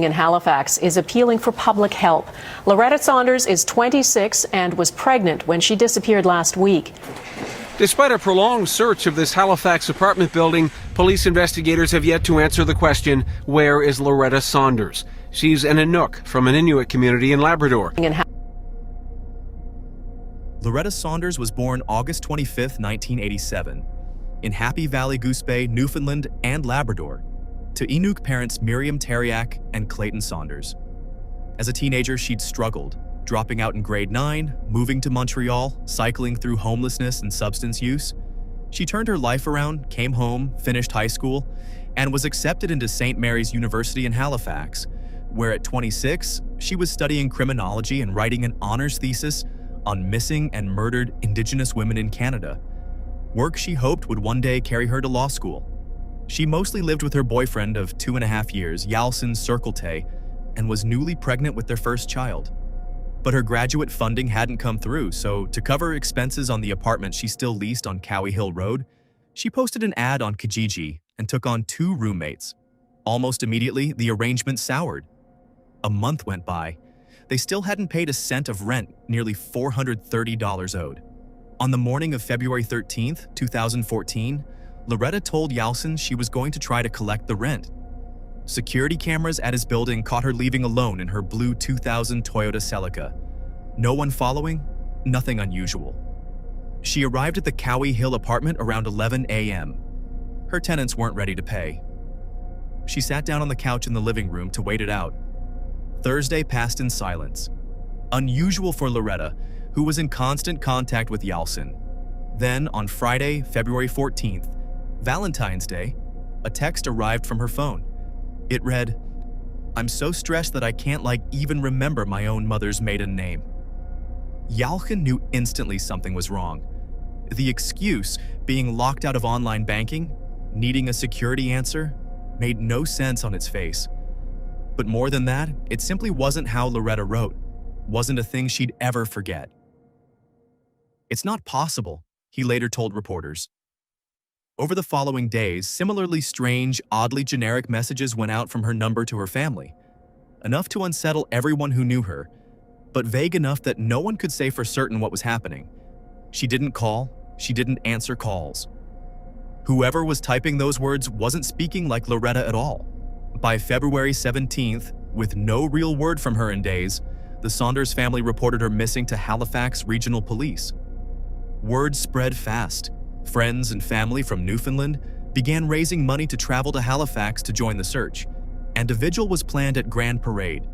In Halifax is appealing for public help. Loretta Saunders is 26 and was pregnant when she disappeared last week. Despite a prolonged search of this Halifax apartment building, police investigators have yet to answer the question, where is Loretta Saunders? She's an Inuk from an Inuit community in Labrador. Loretta Saunders was born August 25, 1987, in Happy Valley Goose Bay, Newfoundland and Labrador, to Inuk parents Miriam Teriak and Clayton Saunders. As a teenager, she'd struggled, dropping out in grade 9, moving to Montreal, cycling through homelessness and substance use. She turned her life around, came home, finished high school, and was accepted into St. Mary's University in Halifax, where at 26, she was studying criminology and writing an honors thesis on missing and murdered Indigenous women in Canada, work she hoped would one day carry her to law school. She mostly lived with her boyfriend of 2.5 years, Yalcin Circleté, and was newly pregnant with their first child. But her graduate funding hadn't come through, so to cover expenses on the apartment she still leased on Cowie Hill Road, she posted an ad on Kijiji and took on 2 roommates. Almost immediately, the arrangement soured. A month went by. They still hadn't paid a cent of rent, nearly $430 owed. On the morning of February 13, 2014, Loretta told Yalcin she was going to try to collect the rent. Security cameras at his building caught her leaving alone in her blue 2000 Toyota Celica. No one following, nothing unusual. She arrived at the Cowie Hill apartment around 11 a.m. Her tenants weren't ready to pay. She sat down on the couch in the living room to wait it out. Thursday passed in silence. Unusual for Loretta, who was in constant contact with Yalcin. Then, on Friday, February 14th, Valentine's Day, a text arrived from her phone. It read, "I'm so stressed that I can't even remember my own mother's maiden name." Yalcin knew instantly something was wrong. The excuse, being locked out of online banking, needing a security answer, made no sense on its face. But more than that, it simply wasn't how Loretta wrote, wasn't a thing she'd ever forget. "It's not possible," he later told reporters. Over the following days, similarly strange, oddly generic messages went out from her number to her family, enough to unsettle everyone who knew her, but vague enough that no one could say for certain what was happening. She didn't call, she didn't answer calls. Whoever was typing those words wasn't speaking like Loretta at all. By February 17th, with no real word from her in days, the Saunders family reported her missing to Halifax Regional Police. Word spread fast. Friends and family from Newfoundland began raising money to travel to Halifax to join the search, and a vigil was planned at Grand Parade.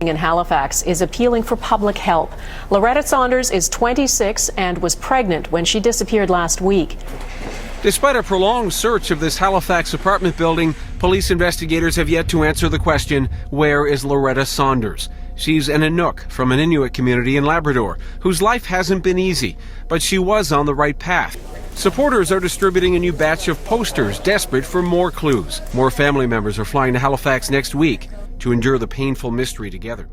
In Halifax is appealing for public help. Loretta Saunders is 26 and was pregnant when she disappeared last week. Despite a prolonged search of this Halifax apartment building, police investigators have yet to answer the question, where is Loretta Saunders? She's an Inuk from an Inuit community in Labrador, whose life hasn't been easy, but she was on the right path. Supporters are distributing a new batch of posters, desperate for more clues. More family members are flying to Halifax next week to endure the painful mystery together.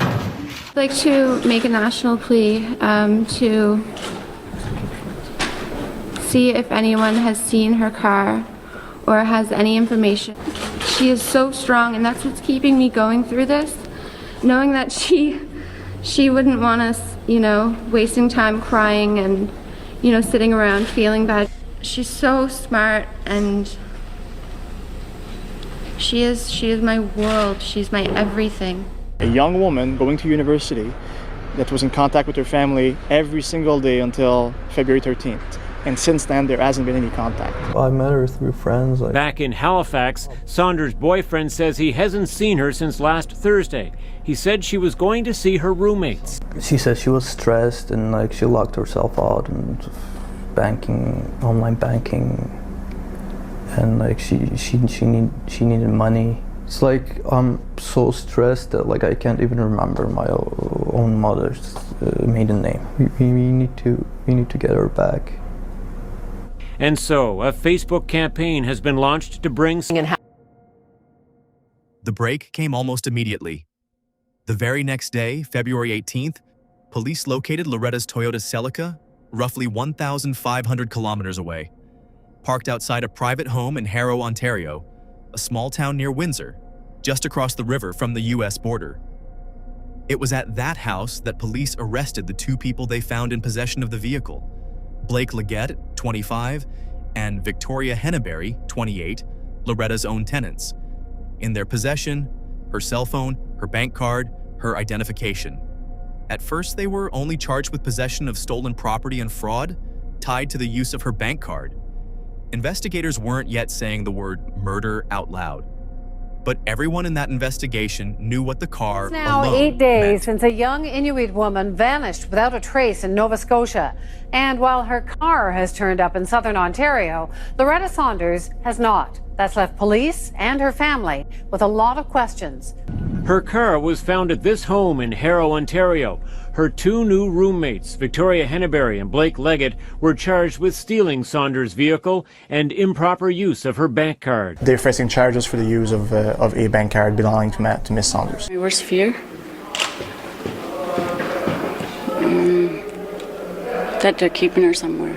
I'd like to make a national plea to see if anyone has seen her car or has any information. She is so strong, and that's what's keeping me going through this, knowing that she wouldn't want us, wasting time crying and, sitting around feeling bad. She's so smart, and she is my world. She's my everything. A young woman going to university that was in contact with her family every single day until February 13th. And since then, there hasn't been any contact. I met her through friends. Back in Halifax, Saunders' boyfriend says he hasn't seen her since last Thursday. He said she was going to see her roommates. She said she was stressed and she locked herself out and online banking, and she needed money. It's I'm so stressed that I can't even remember my own mother's maiden name. We need to get her back. And so, a Facebook campaign has been launched to bring... The break came almost immediately. The very next day, February 18th, police located Loretta's Toyota Celica, roughly 1,500 kilometers away, parked outside a private home in Harrow, Ontario, a small town near Windsor, just across the river from the U.S. border. It was at that house that police arrested the two people they found in possession of the vehicle: Blake Leggett, 25, and Victoria Henneberry, 28, Loretta's own tenants. In their possession, her cell phone, her bank card, her identification. At first, they were only charged with possession of stolen property and fraud tied to the use of her bank card. Investigators weren't yet saying the word murder out loud, but everyone in that investigation knew what the car It's now alone 8 days meant. since a young Inuit woman vanished without a trace in Nova Scotia. And while her car has turned up in southern Ontario, Loretta Saunders has not. That's left police and her family with a lot of questions. Her car was found at this home in Harrow, Ontario. Her two new roommates, Victoria Henneberry and Blake Leggett, were charged with stealing Saunders' vehicle and improper use of her bank card. They're facing charges for the use of a bank card belonging to Miss Saunders. My worst fear? That they're keeping her somewhere.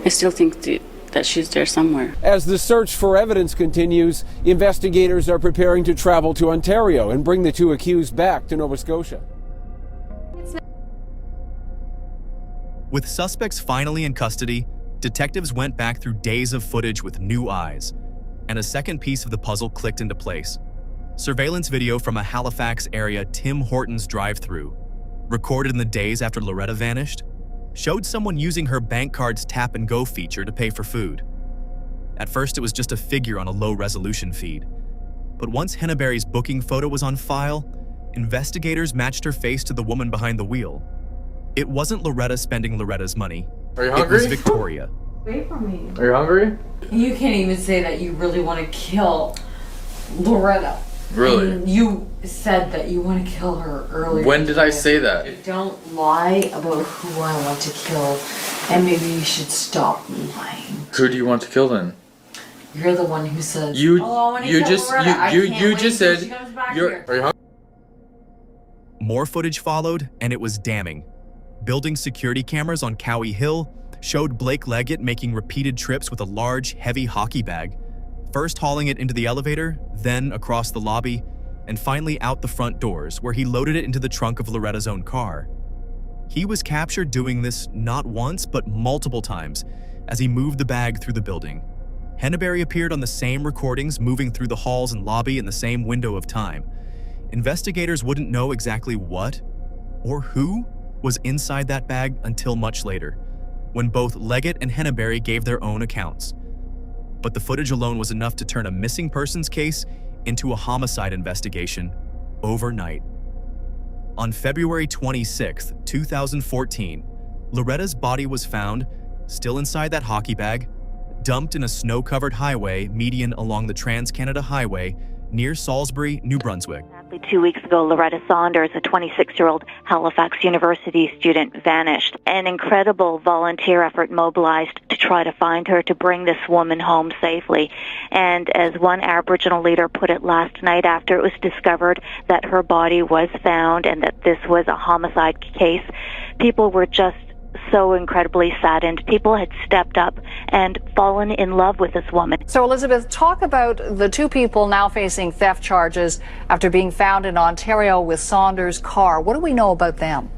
I still think that she's there somewhere. As the search for evidence continues, investigators are preparing to travel to Ontario and bring the two accused back to Nova Scotia. With suspects finally in custody, detectives went back through days of footage with new eyes, and a second piece of the puzzle clicked into place. Surveillance video from a Halifax area Tim Hortons drive-thru, recorded in the days after Loretta vanished, showed someone using her bank card's tap-and-go feature to pay for food. At first, it was just a figure on a low-resolution feed. But once Henneberry's booking photo was on file, investigators matched her face to the woman behind the wheel. It wasn't Loretta spending Loretta's money. Are you hungry? It was Victoria. Wait for me. Are you hungry? You can't even say that you really want to kill Loretta. Really? And you said that you want to kill her earlier. When did I say that? Don't lie about who I want to kill, and maybe you should stop lying. Who do you want to kill then? You're the one who said, You "Oh, I want to you kill just Loretta. I you can't you wait just till said she comes back you're. here." Are you hungry? More footage followed, and it was damning. Building security cameras on Cowie Hill showed Blake Leggett making repeated trips with a large, heavy hockey bag, first hauling it into the elevator, then across the lobby, and finally out the front doors, where he loaded it into the trunk of Loretta's own car. He was captured doing this not once, but multiple times, as he moved the bag through the building. Henneberry appeared on the same recordings, moving through the halls and lobby in the same window of time. Investigators wouldn't know exactly what or who was inside that bag until much later, when both Leggett and Henneberry gave their own accounts. But the footage alone was enough to turn a missing persons case into a homicide investigation overnight. On February 26, 2014, Loretta's body was found, still inside that hockey bag, dumped in a snow-covered highway median along the Trans-Canada Highway near Salisbury, New Brunswick. Exactly 2 weeks ago, Loretta Saunders, a 26-year-old Halifax University student, vanished. An incredible volunteer effort mobilized to try to find her, to bring this woman home safely. And as one Aboriginal leader put it last night after it was discovered that her body was found and that this was a homicide case, people were just so incredibly saddened. People had stepped up and fallen in love with this woman. So, Elizabeth, talk about the two people now facing theft charges after being found in Ontario with Saunders' car. What do we know about them?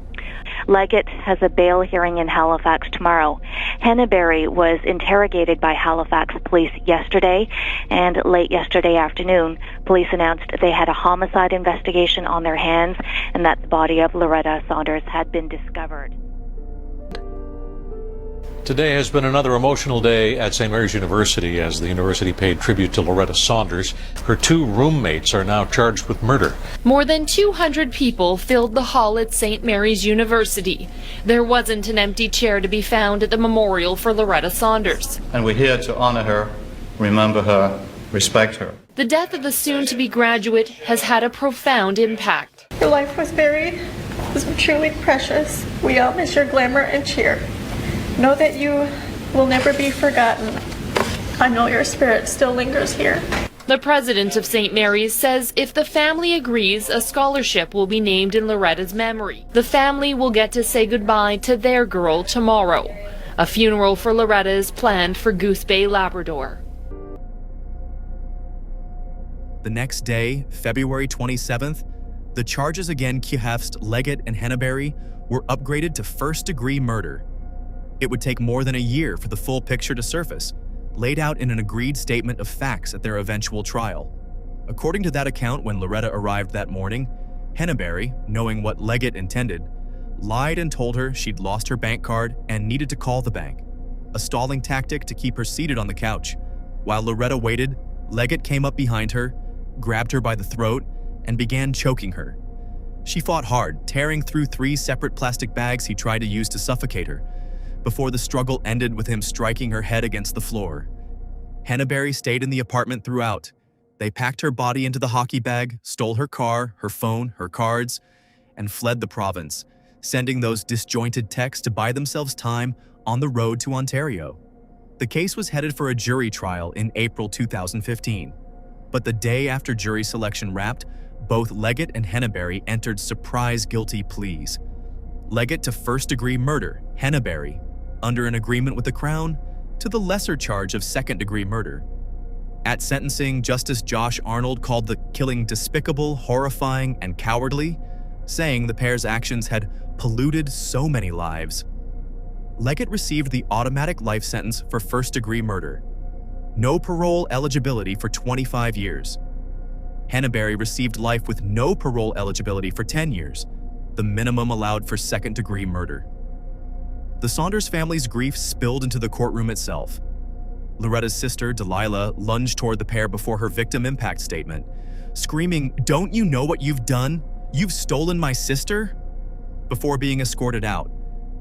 Leggett has a bail hearing in Halifax tomorrow. Henneberry was interrogated by Halifax police yesterday, and late yesterday afternoon, police announced they had a homicide investigation on their hands and that the body of Loretta Saunders had been discovered. Today has been another emotional day at St. Mary's University as the university paid tribute to Loretta Saunders. Her two roommates are now charged with murder. More than 200 people filled the hall at St. Mary's University. There wasn't an empty chair to be found at the memorial for Loretta Saunders. And we're here to honor her, remember her, respect her. The death of the soon-to-be graduate has had a profound impact. Your life was truly precious. We all miss your glamour and cheer. Know that you will never be forgotten. I know your spirit still lingers here. The president of St. Mary's says if the family agrees, a scholarship will be named in Loretta's memory. The family will get to say goodbye to their girl tomorrow. A funeral for Loretta is planned for Goose Bay, Labrador. The next day, February 27th, the charges against Leggett and Henneberry were upgraded to first-degree murder. It would take more than a year for the full picture to surface, laid out in an agreed statement of facts at their eventual trial. According to that account, when Loretta arrived that morning, Henneberry, knowing what Leggett intended, lied and told her she'd lost her bank card and needed to call the bank, a stalling tactic to keep her seated on the couch. While Loretta waited, Leggett came up behind her, grabbed her by the throat, and began choking her. She fought hard, tearing through 3 separate plastic bags he tried to use to suffocate her, before the struggle ended with him striking her head against the floor. Henneberry stayed in the apartment throughout. They packed her body into the hockey bag, stole her car, her phone, her cards, and fled the province, sending those disjointed texts to buy themselves time on the road to Ontario. The case was headed for a jury trial in April 2015. But the day after jury selection wrapped, both Leggett and Henneberry entered surprise guilty pleas. Leggett to first-degree murder, Henneberry, under an agreement with the Crown, to the lesser charge of second-degree murder. At sentencing, Justice Josh Arnold called the killing despicable, horrifying, and cowardly, saying the pair's actions had polluted so many lives. Leggett received the automatic life sentence for first-degree murder. No parole eligibility for 25 years. Henneberry received life with no parole eligibility for 10 years, the minimum allowed for second-degree murder. The Saunders family's grief spilled into the courtroom itself. Loretta's sister, Delilah, lunged toward the pair before her victim impact statement, screaming, "Don't you know what you've done? You've stolen my sister?" before being escorted out,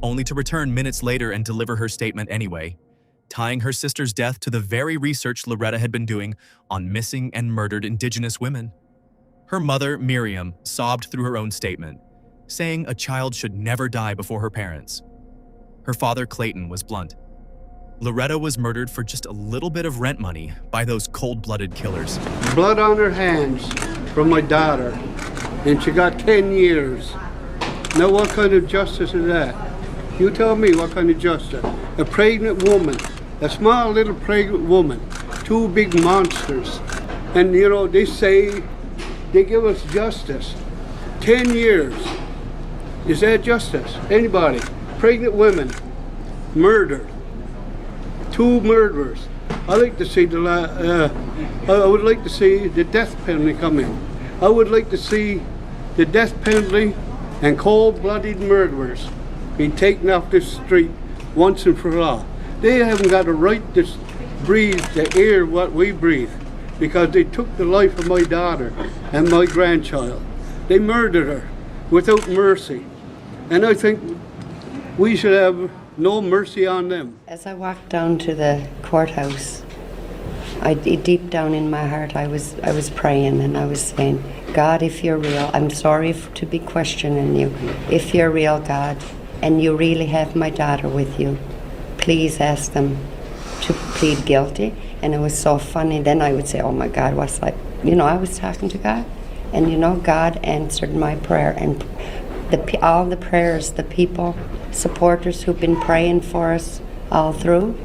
only to return minutes later and deliver her statement anyway, tying her sister's death to the very research Loretta had been doing on missing and murdered Indigenous women. Her mother, Miriam, sobbed through her own statement, saying a child should never die before her parents. Her father, Clayton, was blunt. Loretta was murdered for just a little bit of rent money by those cold-blooded killers. Blood on her hands from my daughter, and she got 10 years. Now what kind of justice is that? You tell me what kind of justice. A pregnant woman, a small little pregnant woman, 2 big monsters. And you know, they say they give us justice. 10 years. Is that justice? Anybody? Pregnant women, murdered. 2 murderers. I like to see I would like to see the death penalty come in. I would like to see the death penalty and cold-blooded murderers be taken off this street once and for all. They haven't got a right to breathe the air what we breathe because they took the life of my daughter and my grandchild. They murdered her without mercy. And I think we should have no mercy on them. As I walked down to the courthouse, deep down in my heart, I was praying and I was saying, God, if you're real, I'm sorry to be questioning you. If you're real, God, and you really have my daughter with you, please ask them to plead guilty. And it was so funny. Then I would say, oh my God, what's like? You know, I was talking to God, and you know, God answered my prayer. And all the prayers, the people, supporters who've been praying for us all through,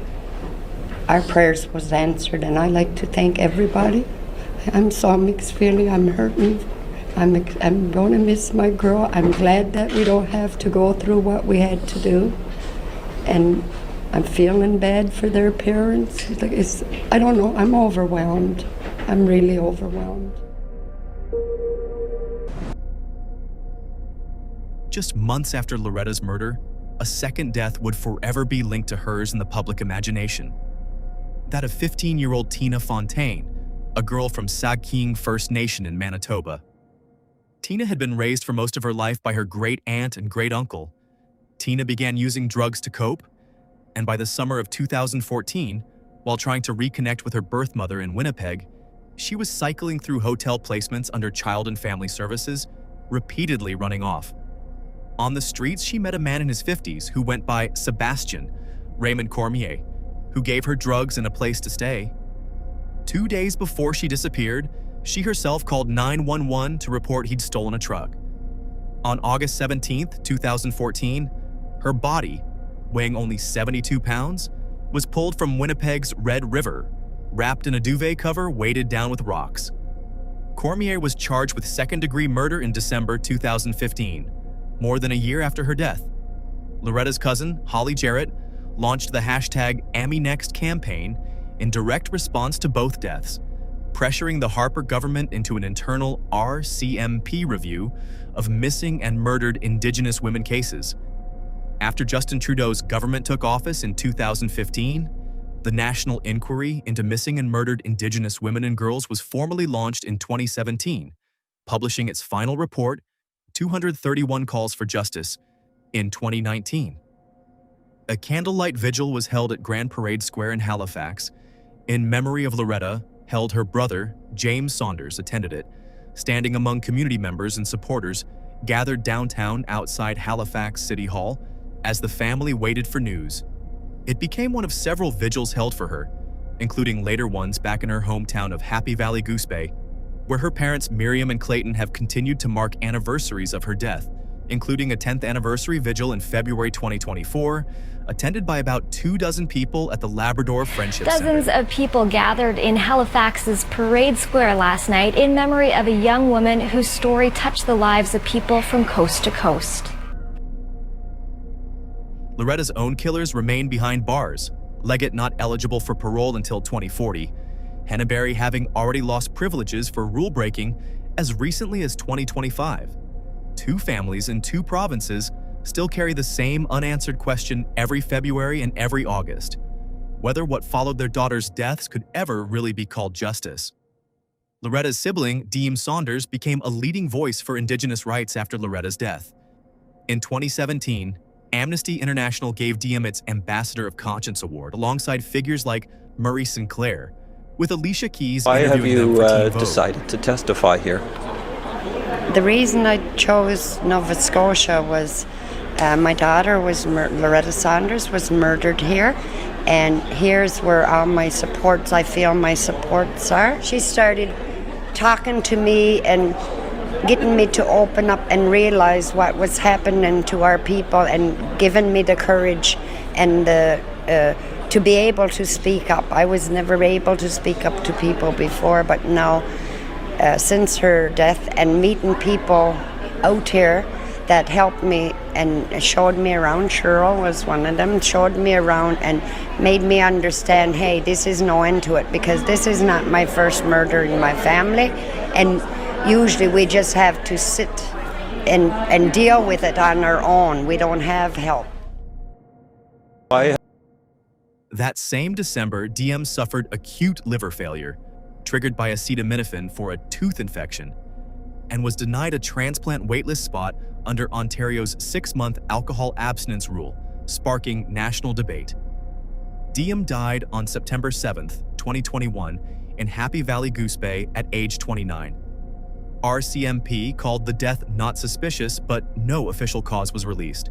our prayers was answered, and I like to thank everybody. I'm so mixed feeling. I'm hurting. I'm going to miss my girl. I'm glad that we don't have to go through what we had to do, and I'm feeling bad for their parents. I don't know. I'm overwhelmed. I'm really overwhelmed. Just months after Loretta's murder, a second death would forever be linked to hers in the public imagination. That of 15-year-old Tina Fontaine, a girl from Sagkeeng First Nation in Manitoba. Tina had been raised for most of her life by her great-aunt and great-uncle. Tina began using drugs to cope, and by the summer of 2014, while trying to reconnect with her birth mother in Winnipeg, she was cycling through hotel placements under Child and Family Services, repeatedly running off. On the streets, she met a man in his 50s who went by Sebastian, Raymond Cormier, who gave her drugs and a place to stay. 2 days before she disappeared, she herself called 911 to report he'd stolen a truck. On August 17, 2014, her body, weighing only 72 pounds, was pulled from Winnipeg's Red River, wrapped in a duvet cover weighted down with rocks. Cormier was charged with second-degree murder in December 2015, more than a year after her death. Loretta's cousin, Holly Jarrett, launched the hashtag #AmmyNext campaign in direct response to both deaths, pressuring the Harper government into an internal RCMP review of missing and murdered Indigenous women cases. After Justin Trudeau's government took office in 2015, the National Inquiry into Missing and Murdered Indigenous Women and Girls was formally launched in 2017, publishing its final report, 231 Calls for Justice, in 2019. A candlelight vigil was held at Grand Parade Square in Halifax. In memory of Loretta, held her brother, James Saunders, attended it, standing among community members and supporters gathered downtown outside Halifax City Hall as the family waited for news. It became one of several vigils held for her, including later ones back in her hometown of Happy Valley Goose Bay, where her parents Miriam and Clayton have continued to mark anniversaries of her death, including a 10th anniversary vigil in February 2024, attended by about 24 people at the Labrador Friendship Center. Dozens of people gathered in Halifax's Parade Square last night in memory of a young woman whose story touched the lives of people from coast to coast. Loretta's own killers remain behind bars, Leggett not eligible for parole until 2040, Henneberry having already lost privileges for rule-breaking as recently as 2025. Two families in two provinces still carry the same unanswered question every February and every August: whether what followed their daughters' deaths could ever really be called justice. Loretta's sibling, Diem Saunders, became a leading voice for Indigenous rights after Loretta's death. In 2017, Amnesty International gave Diem its Ambassador of Conscience Award alongside figures like Murray Sinclair, with Alicia Keys Why have interviewing them for Teen you Vogue. decided to testify here? The reason I chose Nova Scotia was my daughter was Loretta Saunders was murdered here, and here's where all my supports, I feel my supports are. She started talking to me and getting me to open up and realize what was happening to our people, and giving me the courage and to be able to speak up. I was never able to speak up to people before, but now since her death and meeting people out here that helped me and showed me around, Cheryl was one of them, showed me around and made me understand, hey, this is no end to it, because this is not my first murder in my family, and usually we just have to sit and deal with it on our own. We don't have help. Why? That same December, Diem suffered acute liver failure, triggered by acetaminophen for a tooth infection, and was denied a transplant waitlist spot under Ontario's 6-month alcohol abstinence rule, sparking national debate. Diem died on September 7th, 2021, in Happy Valley Goose Bay at age 29. RCMP called the death not suspicious, but no official cause was released.